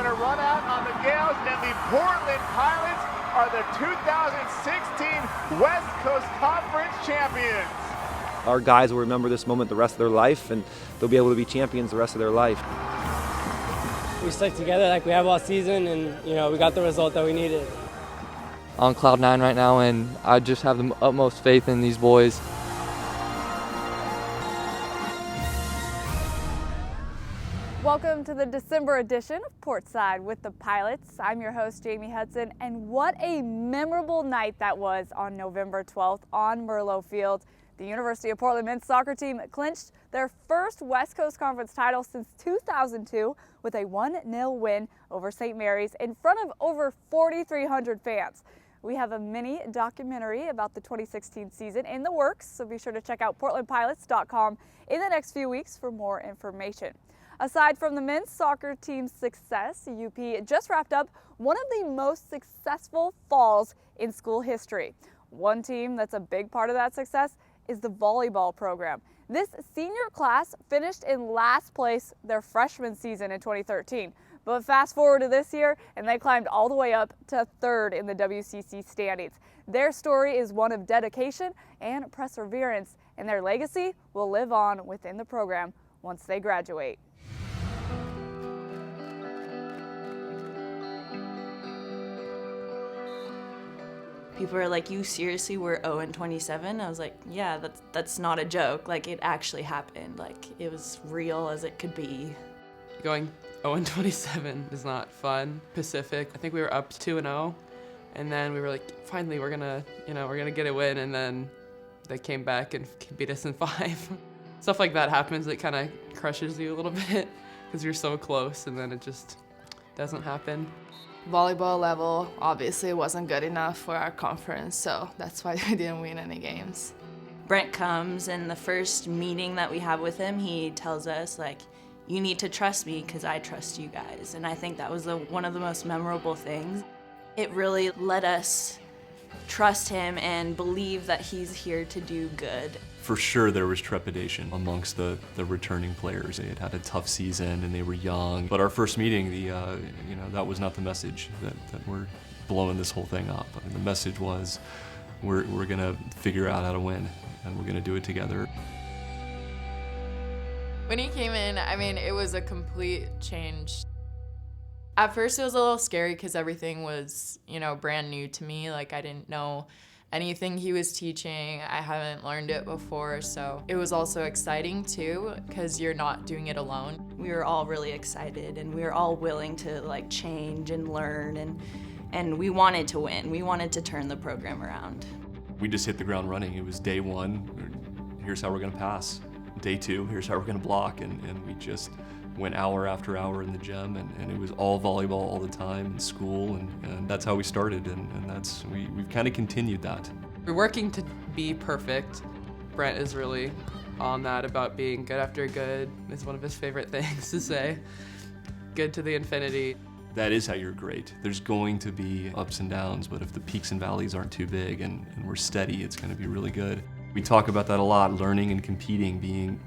going to run out on the Gales, and the Portland Pilots are the 2016 West Coast Conference champions. Our guys will remember this moment the rest of their life, and they'll be able to be champions the rest of their life. We stuck together like we have all season, and we got the result that we needed. On cloud nine right now, and I just have the utmost faith in these boys. Welcome to the December edition of Portside with the Pilots. I'm your host, Jamie Hudson, and what a memorable night that was on November 12th on Merlot Field. The University of Portland men's soccer team clinched their first West Coast Conference title since 2002 with a 1-0 win over St. Mary's in front of over 4,300 fans. We have a mini documentary about the 2016 season in the works, so be sure to check out portlandpilots.com in the next few weeks for more information. Aside from the men's soccer team's success, UP just wrapped up one of the most successful falls in school history. One team that's a big part of that success is the volleyball program. This senior class finished in last place their freshman season in 2013. But fast forward to this year, and they climbed all the way up to third in the WCC standings. Their story is one of dedication and perseverance, and their legacy will live on within the program once they graduate. People are like, you seriously were 0-27? I was like, yeah, that's not a joke. Like, it actually happened. Like, it was real as it could be. Going 0-27 is not fun. Pacific, I think we were up 2-0, and then we were like, finally, we're gonna get a win, and then they came back and beat us in 5. Stuff like that happens. It kind of crushes you a little bit because you're so close, and then it just doesn't happen. Volleyball level obviously wasn't good enough for our conference, so that's why we didn't win any games. Brent comes, and the first meeting that we have with him, he tells us, like, you need to trust me because I trust you guys. And I think that was one of the most memorable things. It really let us trust him and believe that he's here to do good. For sure there was trepidation amongst the returning players. They had had a tough season and they were young. But our first meeting, that was not the message that we're blowing this whole thing up. I mean, the message was we're gonna figure out how to win and we're gonna do it together. When he came in, I mean, it was a complete change. At first it was a little scary because everything was, brand new to me. Like, I didn't know anything he was teaching. I haven't learned it before, so it was also exciting too because you're not doing it alone. We were all really excited, and we were all willing to change and learn, and we wanted to win. We wanted to turn the program around. We just hit the ground running. It was day 1, here's how we're gonna pass. Day 2, here's how we're gonna block, and we just went hour after hour in the gym, and it was all volleyball all the time in school, and that's how we started, and we've kind of continued that. We're working to be perfect. Brent is really on that about being good after good. It's one of his favorite things to say. Good to the infinity. That is how you're great. There's going to be ups and downs, but if the peaks and valleys aren't too big and we're steady, it's gonna be really good. We talk about that a lot, learning and competing being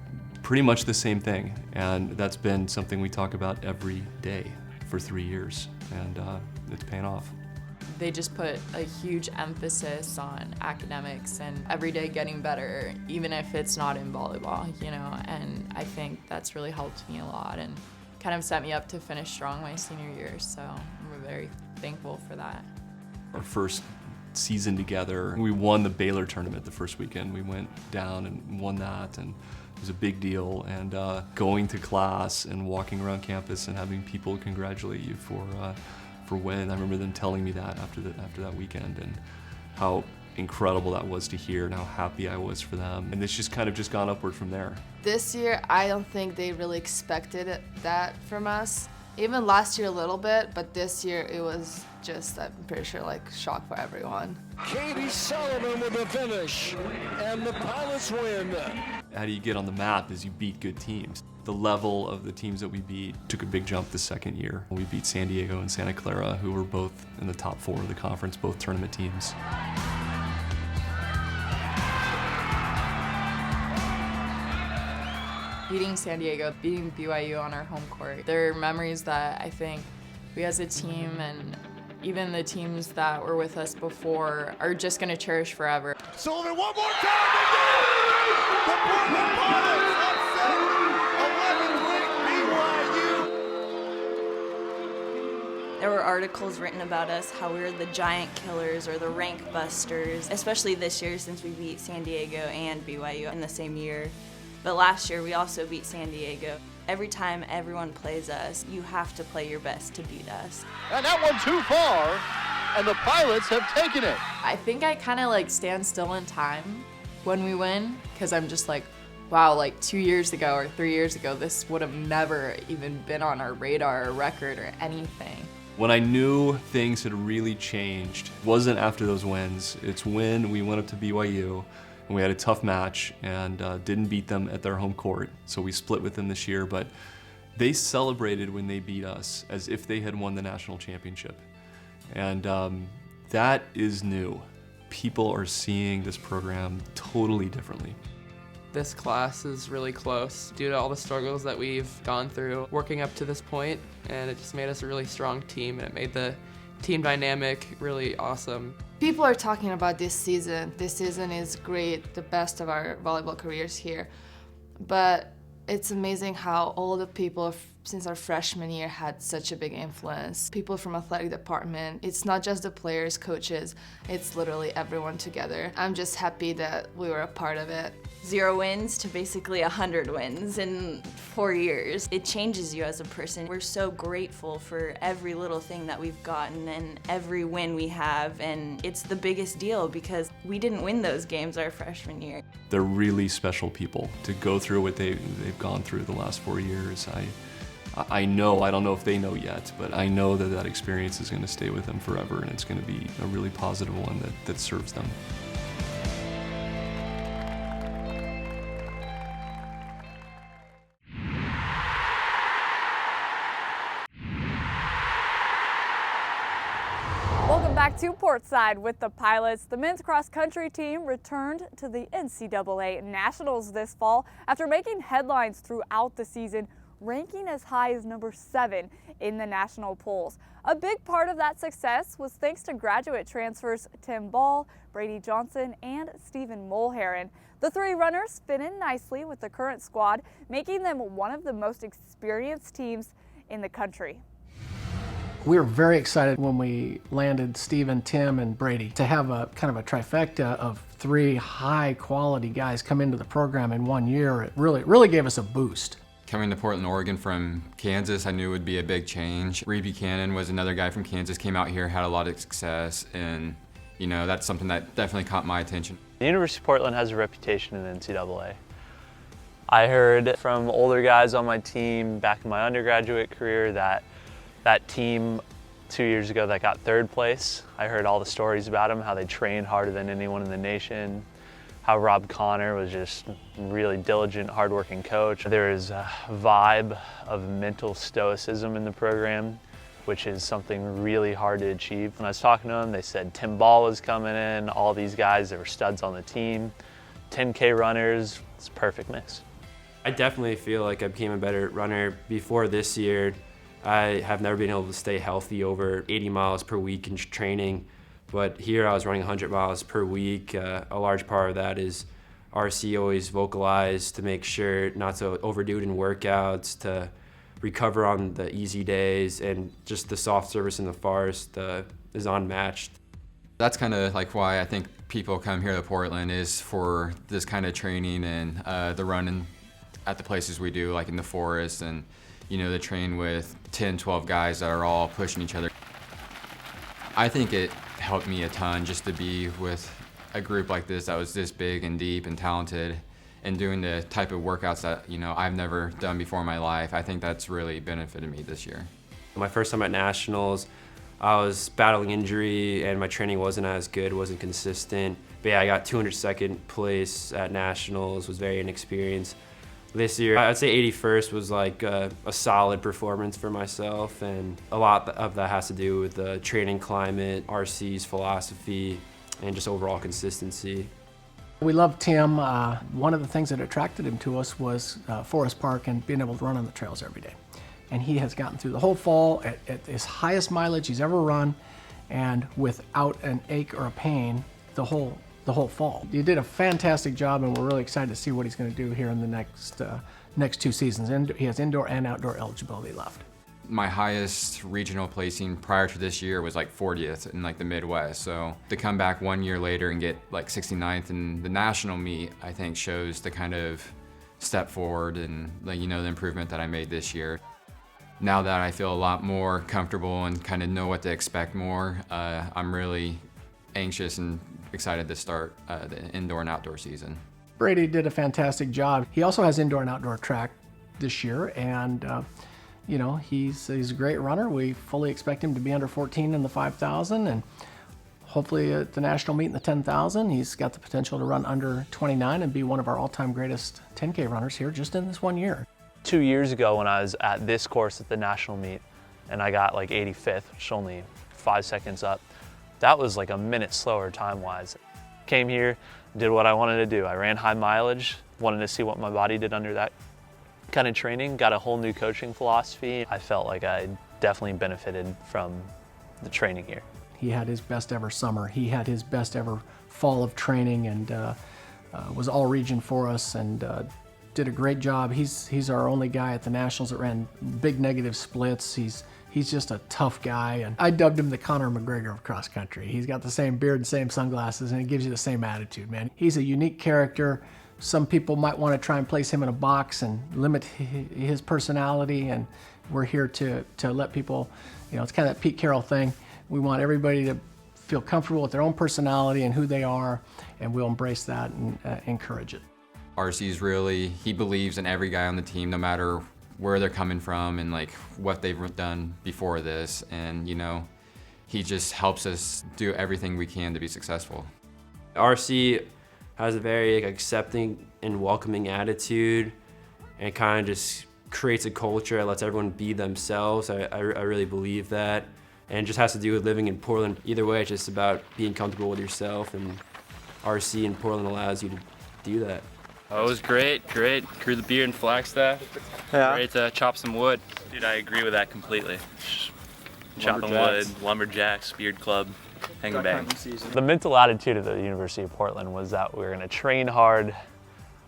pretty much the same thing, and that's been something we talk about every day for 3 years, and it's paying off. They just put a huge emphasis on academics and every day getting better, even if it's not in volleyball, and I think that's really helped me a lot and kind of set me up to finish strong my senior year, so I'm very thankful for that. Our first season together, we won the Baylor tournament the first weekend. We went down and won that, and it was a big deal, and going to class and walking around campus and having people congratulate you for win. I remember them telling me that after that weekend, and how incredible that was to hear and how happy I was for them. And it's just kind of just gone upward from there. This year, I don't think they really expected that from us. Even last year a little bit, but this year it was just, I'm pretty sure, shock for everyone. Katie Sullivan with the finish, and the Pilots win. How do you get on the map is you beat good teams. The level of the teams that we beat took a big jump the second year. We beat San Diego and Santa Clara, who were both in the top 4 of the conference, both tournament teams. Beating San Diego, beating BYU on our home court, they're memories that I think We as a team and even the teams that were with us before are just going to cherish forever. Sullivan, one more time, they did it! The Portland Pilots upset 11th ranked BYU. There were articles written about us, how we were the giant killers or the rank busters, especially this year since we beat San Diego and BYU in the same year. But last year we also beat San Diego. Every time everyone plays us, you have to play your best to beat us. And that one too far, and the Pilots have taken it. I think I kind of like stand still in time when we win, because I'm just like, wow, like 2 years ago or 3 years ago, this would have never even been on our radar or record or anything. When I knew things had really changed, it wasn't after those wins. It's when we went up to BYU and we had a tough match and didn't beat them at their home court. So we split with them this year, but they celebrated when they beat us as if they had won the national championship. And that is new. People are seeing this program totally differently. This class is really close due to all the struggles that we've gone through working up to this point, and it just made us a really strong team, and it made the team dynamic really awesome. People are talking about this season. This season is great, the best of our volleyball careers here. But it's amazing how all the people since our freshman year had such a big influence. People from athletic department, it's not just the players, coaches, it's literally everyone together. I'm just happy that we were a part of it. 0 wins to basically 100 wins in 4 years. It changes you as a person. We're so grateful for every little thing that we've gotten and every win we have, and it's the biggest deal because we didn't win those games our freshman year. They're really special people to go through what they've gone through the last 4 years. I know, I don't know if they know yet, but I know that that experience is going to stay with them forever, and it's going to be a really positive one that serves them. Welcome back to Portside with the Pilots. The men's cross country team returned to the NCAA Nationals this fall after making headlines throughout the season, ranking as high as number 7 in the national polls. A big part of that success was thanks to graduate transfers Tim Ball, Brady Johnson, and Stephen Mulheron. The 3 runners fit in nicely with the current squad, making them one of the most experienced teams in the country. We were very excited when we landed Stephen, Tim, and Brady to have a kind of a trifecta of 3 high-quality guys come into the program in 1 year. It really gave us a boost. Coming to Portland, Oregon from Kansas, I knew it would be a big change. Reed Buchanan was another guy from Kansas, came out here, had a lot of success, and you know, that's something that definitely caught my attention. The University of Portland has a reputation in the NCAA. I heard from older guys on my team back in my undergraduate career that team 2 years ago that got 3rd place, I heard all the stories about them, how they trained harder than anyone in the nation, how Rob Connor was just really diligent, hardworking coach. There is a vibe of mental stoicism in the program, which is something really hard to achieve. When I was talking to them, they said Tim Ball was coming in, all these guys that were studs on the team, 10K runners, it's a perfect mix. I definitely feel like I became a better runner before this year. I have never been able to stay healthy over 80 miles per week in training, but here I was running 100 miles per week. A large part of that is RC always vocalized to make sure not to overdo it in workouts, to recover on the easy days, and just the soft service in the forest is unmatched. That's kind of like why I think people come here to Portland, is for this kind of training and the running at the places we do, like in the forest, and you know, to train with 10, 12 guys that are all pushing each other. I think it helped me a ton just to be with a group like this that was this big and deep and talented, and doing the type of workouts that, you know, I've never done before in my life. I think that's really benefited me this year. My first time at Nationals, I was battling injury and my training wasn't as good, wasn't consistent. But yeah, I got 202nd place at Nationals, was very inexperienced. This year, I'd say 81st was like a solid performance for myself, and a lot of that has to do with the training climate, RC's philosophy, and just overall consistency. We loved Tim. One of the things that attracted him to us was Forest Park and being able to run on the trails every day. and he has gotten through the whole fall at his highest mileage he's ever run, and without an ache or a pain the whole fall. He did a fantastic job, and we're really excited to see what he's going to do here in the next 2 seasons. And he has indoor and outdoor eligibility left. My highest regional placing prior to this year was like 40th in like the Midwest. So to come back 1 year later and get like 69th in the national meet, I think shows the kind of step forward and like, you know, the improvement that I made this year. Now that I feel a lot more comfortable and kind of know what to expect more, I'm really anxious and excited to start the indoor and outdoor season. Brady did a fantastic job. He also has indoor and outdoor track this year, and you know, he's a great runner. We fully expect him to be under 14 in the 5,000, and hopefully at the national meet in the 10,000, he's got the potential to run under 29 and be one of our all-time greatest 10K runners here just in this 1 year. 2 years ago when I was at this course at the national meet and I got like 85th, which is only 5 seconds up, that was like a minute slower time-wise. Came here, did what I wanted to do. I ran high mileage, wanted to see what my body did under that kind of training, got a whole new coaching philosophy. I felt like I definitely benefited from the training here. He had his best ever summer. He had his best ever fall of training, and was all region for us, and did a great job. He's our only guy at the Nationals that ran big negative splits. He's just a tough guy, and I dubbed him the Conor McGregor of cross country. He's got the same beard and same sunglasses, and he gives you the same attitude, man. He's a unique character. Some people might want to try and place him in a box and limit his personality, and we're here to let people, you know, it's kind of that Pete Carroll thing. We want everybody to feel comfortable with their own personality and who they are, and we'll embrace that and encourage it. RC's really, he believes in every guy on the team, no matter where they're coming from and like what they've done before this, and you know, he just helps us do everything we can to be successful. RC has a very accepting and welcoming attitude, and kind of just creates a culture that lets everyone be themselves. I really believe that, and it just has to do with living in Portland. Either way, it's just about being comfortable with yourself, and RC in Portland allows you to do that. Oh, it was great. Grew the beard in Flagstaff. Yeah. Ready to chop some wood. Dude, I agree with that completely. Chopping wood, lumberjacks, beard club, hang and bang. The mental attitude of the University of Portland was that we were going to train hard,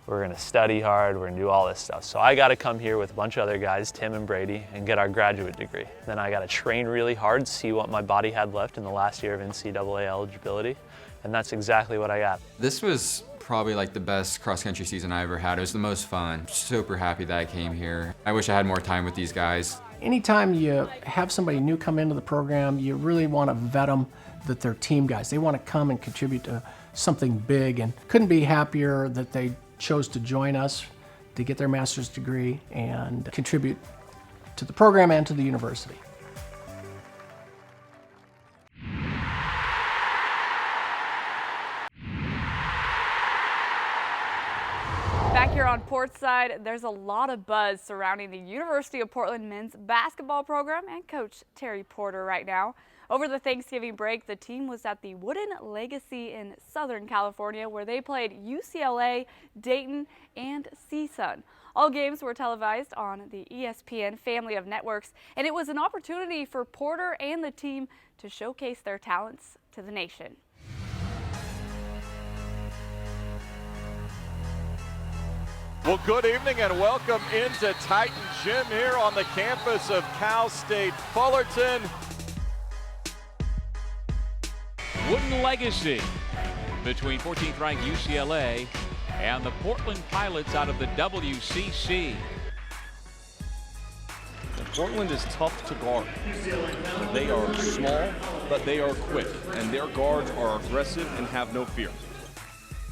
we were going to study hard, we were going to do all this stuff. So I got to come here with a bunch of other guys, Tim and Brady, and get our graduate degree. Then I got to train really hard, see what my body had left in the last year of NCAA eligibility, and that's exactly what I got. This was probably like the best cross-country season I ever had. It was the most fun. Super happy that I came here. I wish I had more time with these guys. Anytime you have somebody new come into the program, you really want to vet them that they're team guys. They want to come and contribute to something big, and couldn't be happier that they chose to join us to get their master's degree and contribute to the program and to the university. Back here on Portside, there's a lot of buzz surrounding the University of Portland men's basketball program and Coach Terry Porter right now. Over the Thanksgiving break, the team was at the Wooden Legacy in Southern California, where they played UCLA, Dayton, and CSUN. All games were televised on the ESPN family of networks, and it was an opportunity for Porter and the team to showcase their talents to the nation. Well, good evening and welcome into Titan Gym here on the campus of Cal State Fullerton. Wooden Legacy between 14th ranked UCLA and the Portland Pilots out of the WCC. Portland is tough to guard. They are small, but they are quick, and their guards are aggressive and have no fear.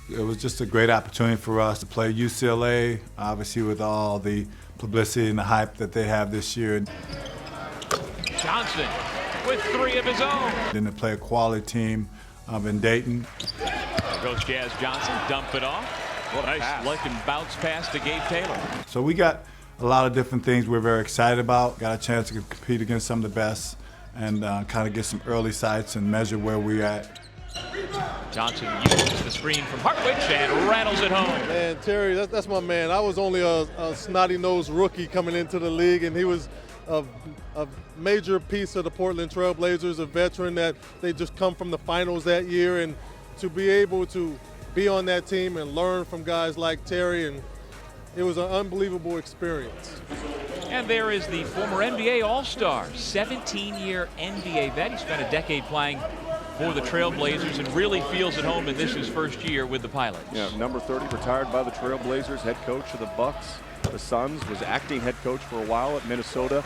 It was just a great opportunity for us to play UCLA, obviously with all the publicity and the hype that they have this year. Johnson with 3 of his own. Then to play a quality team in Dayton. There goes Jazz Johnson, dump it off. Nice looking bounce pass to Gabe Taylor. So we got a lot of different things we're very excited about. Got a chance to compete against some of the best and kind of get some early sights and measure where we're at. Johnson uses the screen from Hartwich and rattles it home. Man, Terry, that's my man. I was only a snotty-nosed rookie coming into the league, and he was a major piece of the Portland Trail Blazers, a veteran that they just come from the finals that year, and to be able to be on that team and learn from guys like Terry, and it was an unbelievable experience. And there is the former NBA All-Star, 17-year NBA vet. He spent a decade playing for the Trailblazers and really feels at home in this his first year with the Pilots. Yeah, number 30 retired by the Trailblazers, head coach of the Bucks, the Suns, was acting head coach for a while at Minnesota,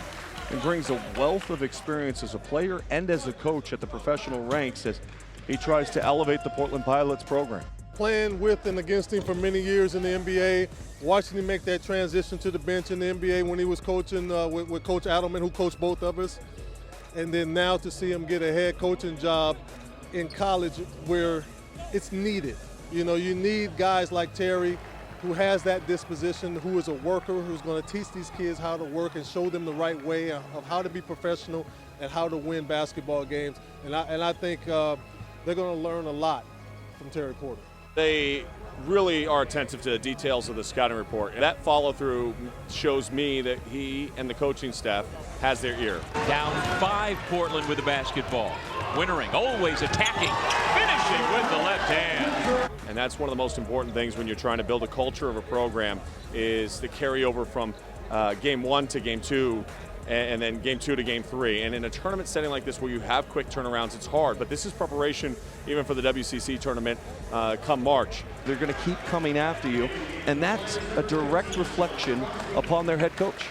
and brings a wealth of experience as a player and as a coach at the professional ranks as he tries to elevate the Portland Pilots program. Playing with and against him for many years in the NBA, watching him make that transition to the bench in the NBA when he was coaching with Coach Adelman, who coached both of us, and then now to see him get a head coaching job in college where it's needed. You know, you need guys like Terry who has that disposition, who is a worker, who's going to teach these kids how to work and show them the right way of how to be professional and how to win basketball games. And I think they're going to learn a lot from Terry Porter. They really are attentive to the details of the scouting report. And that follow-through shows me that he and the coaching staff has their ear. Down 5 Portland with the basketball. Wintering, always attacking, finishing with the left hand. And that's one of the most important things when you're trying to build a culture of a program is the carryover from game 1 to game 2 and then game 2 to game 3. And in a tournament setting like this where you have quick turnarounds, it's hard. But this is preparation even for the WCC tournament come March. They're going to keep coming after you, and that's a direct reflection upon their head coach.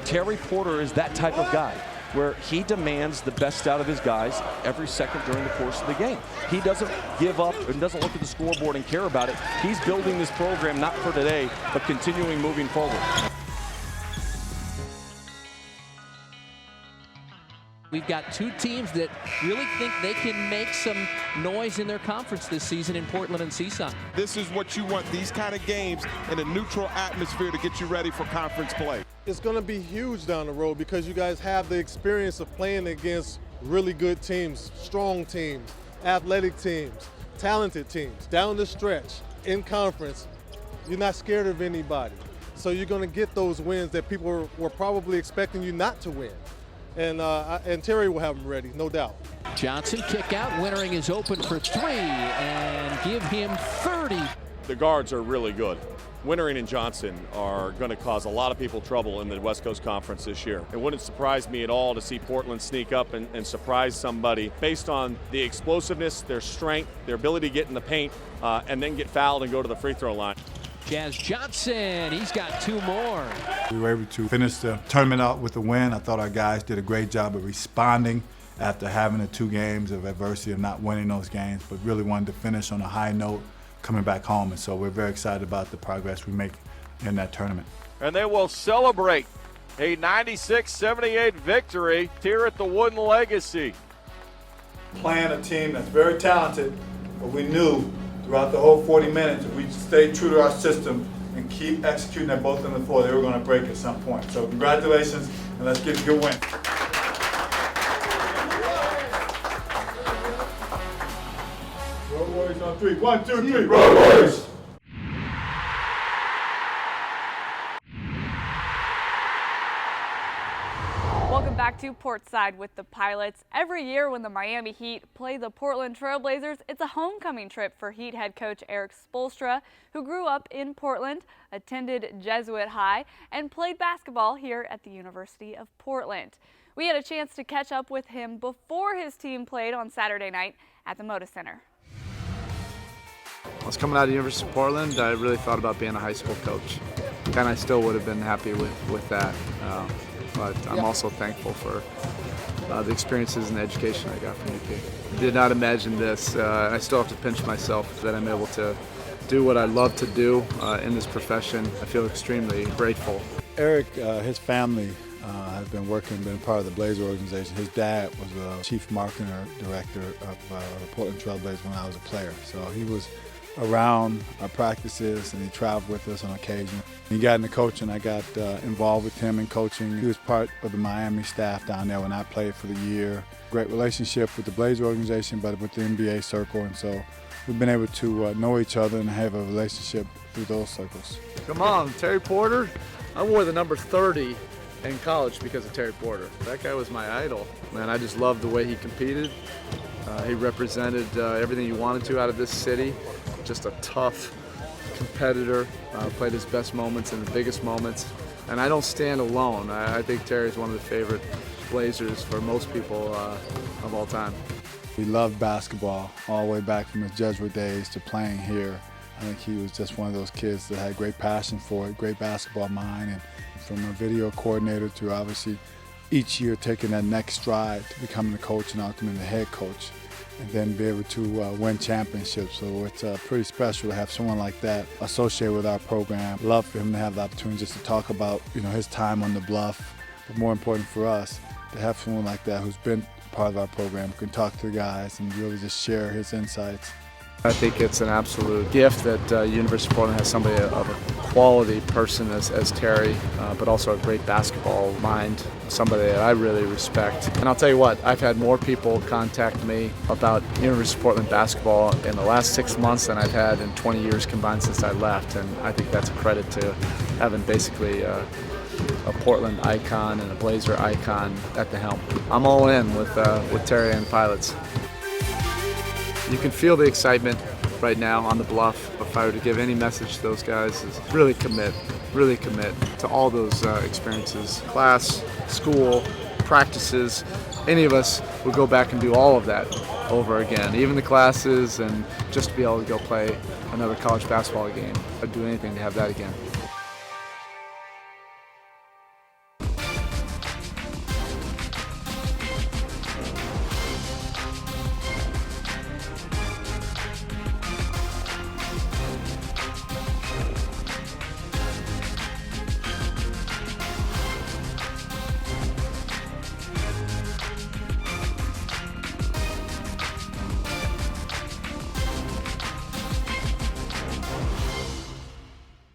Terry Porter is that type of guy where he demands the best out of his guys every second during the course of the game. He doesn't give up and doesn't look at the scoreboard and care about it. He's building this program not for today, but continuing moving forward. We've got two teams that really think they can make some noise in their conference this season in Portland and Seaside. This is what you want, these kind of games in a neutral atmosphere to get you ready for conference play. It's going to be huge down the road because you guys have the experience of playing against really good teams, strong teams, athletic teams, talented teams. Down the stretch, in conference, you're not scared of anybody. So you're going to get those wins that people were probably expecting you not to win. And Terry will have them ready, no doubt. Johnson kick out. Wintering is open for 3 and give him 30. The guards are really good. Wintering and Johnson are going to cause a lot of people trouble in the West Coast Conference this year. It wouldn't surprise me at all to see Portland sneak up and surprise somebody based on the explosiveness, their strength, their ability to get in the paint, and then get fouled and go to the free throw line. Jazz Johnson, he's got 2 more. We were able to finish the tournament out with a win. I thought our guys did a great job of responding after having the 2 games of adversity of not winning those games, but really wanted to finish on a high note coming back home. And so we're very excited about the progress we make in that tournament. And they will celebrate a 96-78 victory here at the Wooden Legacy. Playing a team that's very talented, but we knew throughout the whole 40 minutes, if we stayed true to our system and keep executing at both ends of the floor, they were going to break at some point. So congratulations, and let's get a good win. Road Warriors on 3. 1, 2, 3. Road Warriors. Welcome back to Portside with the Pilots. Every year when the Miami Heat play the Portland Trailblazers, it's a homecoming trip for Heat head coach Eric Spoelstra, who grew up in Portland, attended Jesuit High, and played basketball here at the University of Portland. We had a chance to catch up with him before his team played on Saturday night at the Moda Center. I was coming out of the University of Portland. I really thought about being a high school coach, and I still would have been happy with that. But I'm also thankful for the experiences and the education I got from UP. Did not imagine this. I still have to pinch myself that I'm able to do what I love to do in this profession. I feel extremely grateful. Eric, his family has been part of the Blazer organization. His dad was a chief marketing director of the Portland Trail Blazers when I was a player. So he was around our practices and he traveled with us on occasion. He got into coaching. I got involved with him in coaching. He was part of the Miami staff down there when I played for the year. Great relationship with the Blazer organization, but with the NBA circle, and so we've been able to know each other and have a relationship through those circles. Come on, Terry Porter. I wore the number 30 in college because of Terry Porter. That guy was my idol. Man, I just loved the way he competed. He represented everything you wanted to out of this city. Just a tough competitor, played his best moments in the biggest moments. And I don't stand alone. I think Terry's one of the favorite Blazers for most people of all time. He loved basketball all the way back from his Jesuit days to playing here. I think he was just one of those kids that had great passion for it, great basketball mind, and from a video coordinator to obviously each year taking that next stride to becoming the coach and ultimately the head coach, and then be able to win championships. So it's pretty special to have someone like that associated with our program. Love for him to have the opportunity just to talk about, you know, his time on the Bluff, but more important for us to have someone like that who's been part of our program, can talk to the guys and really just share his insights. I think it's an absolute gift that University of Portland has somebody of a quality person as Terry, but also a great basketball mind, somebody that I really respect. And I'll tell you what, I've had more people contact me about University of Portland basketball in the last 6 months than I've had in 20 years combined since I left, and I think that's a credit to having basically a Portland icon and a Blazer icon at the helm. I'm all in with Terry and the Pilots. You can feel the excitement right now on the Bluff. If I were to give any message to those guys, is really commit to all those experiences. Class, school, practices, any of us would go back and do all of that over again. Even the classes, and just to be able to go play another college basketball game. I'd do anything to have that again.